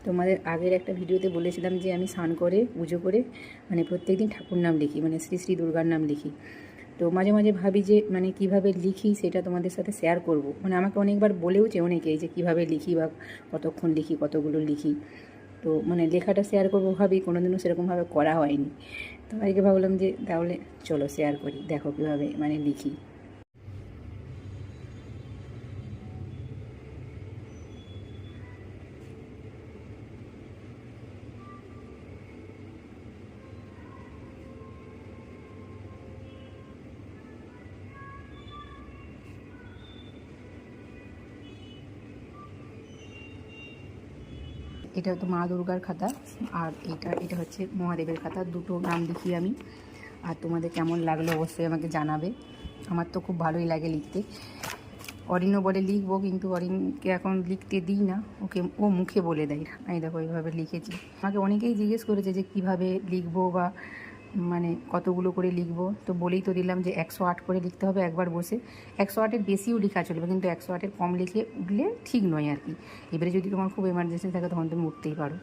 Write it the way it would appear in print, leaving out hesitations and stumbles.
তোমাদের আগের একটা ভিডিওতে বলেছিলাম যে আমি স্নান করে পুজো করে মানে প্রত্যেকদিন ঠাকুর নাম লিখি, মানে শ্রী শ্রী দুর্গার নাম লিখি। তো মাঝে মাঝে ভাবি যে মানে কিভাবে লিখি সেটা তোমাদের সাথে শেয়ার করব। মানে আমাকে অনেকবার বলেওছে অনেকেই যে কিভাবে লিখি বা কতক্ষণ লিখি, কতগুলো লিখি। তো মানে লেখাটা শেয়ার করবো ভাবি, কোনোদিনও সেরকমভাবে করা হয়নি। তো আজকে ভাবলাম যে তাহলে চলো শেয়ার করি, দেখো কীভাবে মানে লিখি। এটা তো মা দুর্গার খাতা, আর এটা হচ্ছে মহাদেবের খাতা। দুটো নাম লিখি আমি। আর তোমাদের কেমন লাগলো অবশ্যই আমাকে জানাবে। আমার তো খুব ভালোই লাগে লিখতে। অরিনও বলে লিখবো, কিন্তু অরিনকে এখন লিখতে দিই না, ওকে ও মুখে বলে দেয়। আমি দেখো এইভাবে লিখেছি। আমাকে অনেকেই জিজ্ঞেস করেছে যে কিভাবে লিখবো বা মানে কতগুলো করে লিখবো। তো বলেই তো দিলাম যে 108 করে লিখতে হবে একবার বসে। 108-এর বেশিও লেখা চলবে, কিন্তু 108-এর কম লিখে উঠলে ঠিক নয় আর কি। এবারে যদি তোমার খুব এমার্জেন্সি থাকে তখন তুমি উঠতেই পারো।